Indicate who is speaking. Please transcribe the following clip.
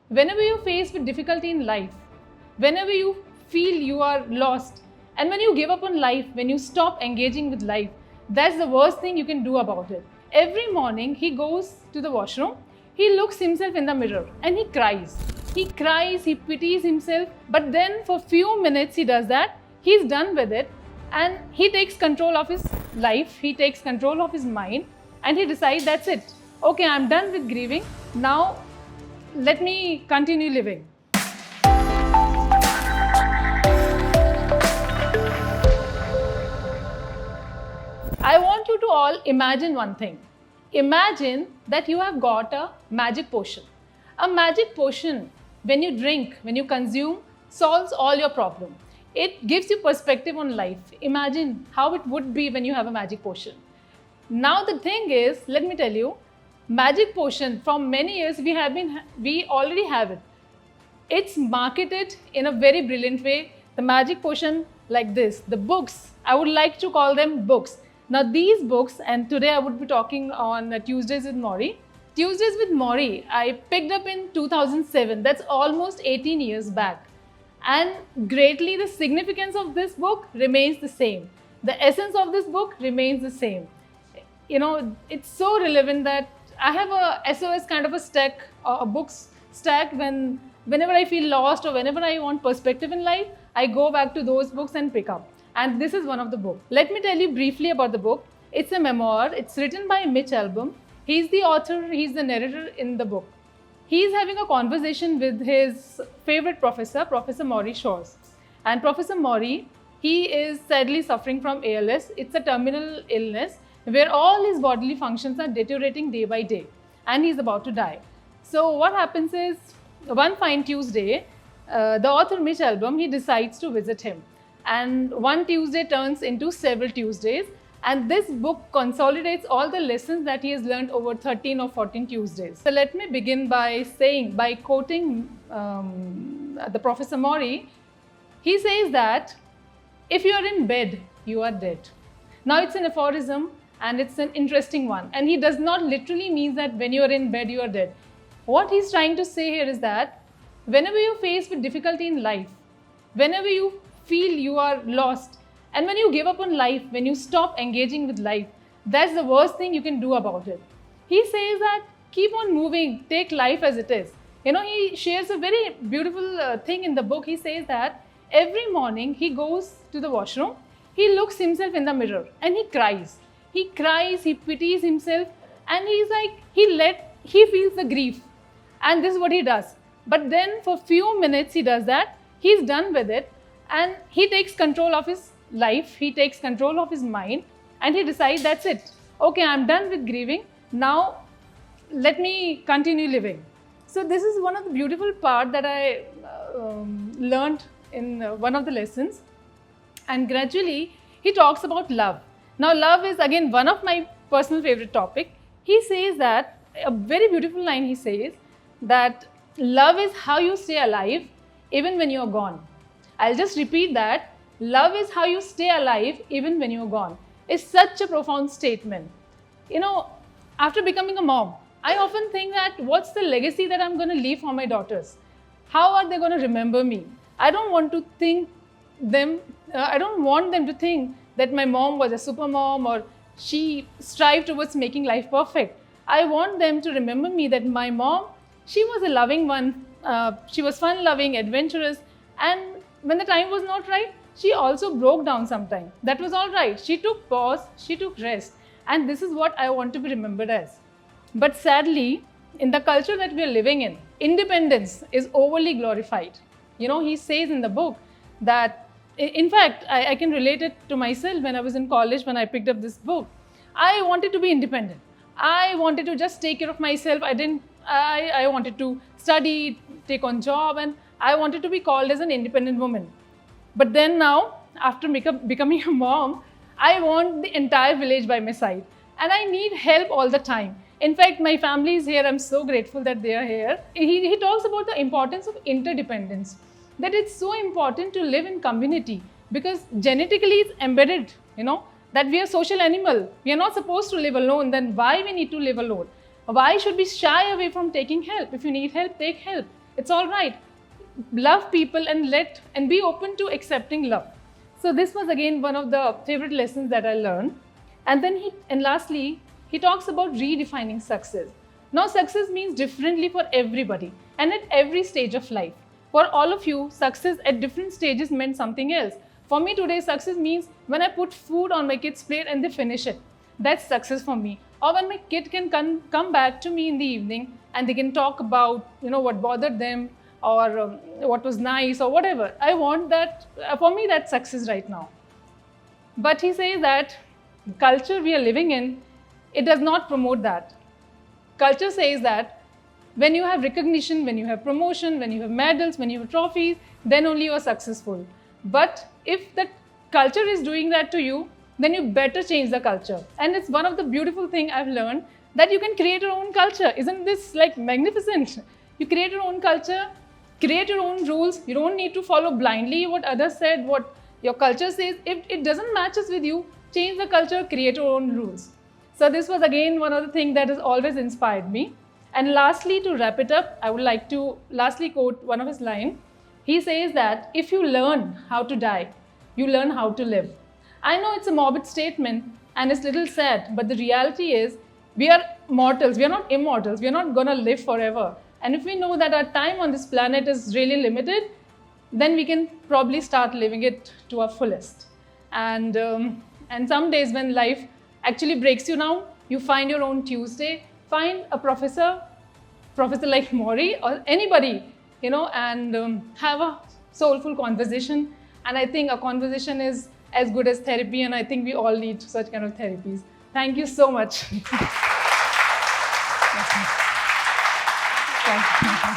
Speaker 1: Whenever you're faced with difficulty in life, whenever you feel you are lost, and when you give up on life, when you stop engaging with life, that's the worst thing you can do about it. Every morning, he goes to the washroom, he looks himself in the mirror and he cries. He cries, he pities himself, but then for few minutes he does that, he's done with it, and he takes control of his life, he takes control of his mind, and he decides that's it. Okay, I'm done with grieving. Now let me continue living. I want you to all imagine one thing. Imagine that you have got a magic potion. A magic potion, when you drink, when you consume, solves all your problems. It gives you perspective on life. Imagine how it would be when you have a magic potion. Now the thing is, let me tell you, magic potion from many years we already have it. It's marketed in a very brilliant way. The magic potion like this, the books, I would like to call them books. Now these books, and today I would be talking on Tuesdays with Maury. Tuesdays with Maury, I picked up in 2007. That's almost 18 years back. And greatly the significance of this book remains the same. The essence of this book remains the same. You know, it's so relevant that I have a SOS kind of a stack, a books stack whenever I feel lost or whenever I want perspective in life, I go back to those books and pick up. And this is one of the books. Let me tell you briefly about the book. It's a memoir. It's written by Mitch Albom. He's the author, he's the narrator in the book. He's having a conversation with his favorite professor, Professor Maury Shores. And Professor Maury, he is sadly suffering from ALS. It's a terminal illness where all his bodily functions are deteriorating day by day, and he's about to die. So what happens is, one fine Tuesday, the author Mitch Albom, he decides to visit him. And one Tuesday turns into several Tuesdays, and this book consolidates all the lessons that he has learned over 13 or 14 Tuesdays. So let me begin by quoting the Professor Maury. He says that if you are in bed, you are dead. Now it's an aphorism and it's an interesting one. And he does not literally mean that when you are in bed, you are dead. What he's trying to say here is that whenever you're faced with difficulty in life, whenever you feel you are lost, and when you give up on life, when you stop engaging with life, that's the worst thing you can do about it. He says that keep on moving, take life as it is. You know, he shares a very beautiful thing in the book. He says that every morning he goes to the washroom, he looks himself in the mirror and he cries. He cries, he pities himself, and he's like, he feels the grief. And this is what he does. But then for few minutes he does that, he's done with it, and he takes control of his life, he takes control of his mind, and he decides that's it. Okay, I'm done with grieving. Now let me continue living. So this is one of the beautiful part that I learned in one of the lessons. And gradually he talks about love. Now love is again one of my personal favorite topic. He says that, a very beautiful line he says, that love is how you stay alive even when you're gone. I'll just repeat that. Love is how you stay alive even when you're gone. It's such a profound statement. You know, after becoming a mom, I often think that what's the legacy that I'm going to leave for my daughters? How are they going to remember me? I don't want to think I don't want them to think that my mom was a super mom or she strived towards making life perfect. I want them to remember me that my mom, she was a loving one. She was fun-loving, adventurous, and when the time was not right, she also broke down sometime. That was all right. She took pause, she took rest, and this is what I want to be remembered as. But sadly, in the culture that we are living in, independence is overly glorified. You know, he says in the book that, in fact, I can relate it to myself when I was in college, when I picked up this book. I wanted to be independent. I wanted to just take care of myself. I wanted to study, take on job, and I wanted to be called as an independent woman. But then now, after becoming a mom, I want the entire village by my side. And I need help all the time. In fact, my family is here. I'm so grateful that they are here. He talks about the importance of interdependence. That it's so important to live in community because genetically it's embedded, you know, that we are social animal. We are not supposed to live alone. Then why we need to live alone? Why should we shy away from taking help? If you need help, take help. It's all right. Love people and be open to accepting love. So this was again one of the favorite lessons that I learned. And then lastly, he talks about redefining success. Now, success means differently for everybody and at every stage of life. For all of you, success at different stages meant something else. For me today, success means when I put food on my kid's plate and they finish it. That's success for me. Or when my kid can come back to me in the evening and they can talk about, what bothered them or what was nice or whatever. I want that. For me, that's success right now. But he says that culture we are living in, it does not promote that. Culture says that when you have recognition, when you have promotion, when you have medals, when you have trophies, then only you are successful. But if the culture is doing that to you, then you better change the culture. And it's one of the beautiful things I've learned, that you can create your own culture. Isn't this like magnificent? You create your own culture, create your own rules. You don't need to follow blindly what others said, what your culture says. If it doesn't matches with you, change the culture, create your own rules. So this was again one of the things that has always inspired me. And lastly, to wrap it up, I would like to lastly quote one of his lines. He says that if you learn how to die, you learn how to live. I know it's a morbid statement and it's a little sad, but the reality is we are mortals, we are not immortals, we are not gonna live forever. And if we know that our time on this planet is really limited, then we can probably start living it to our fullest. And some days when life actually breaks you down, you find your own Tuesday, find a professor like Maury or anybody, and have a soulful conversation. And I think a conversation is as good as therapy, and I think we all need such kind of therapies. Thank you so much. Thank you.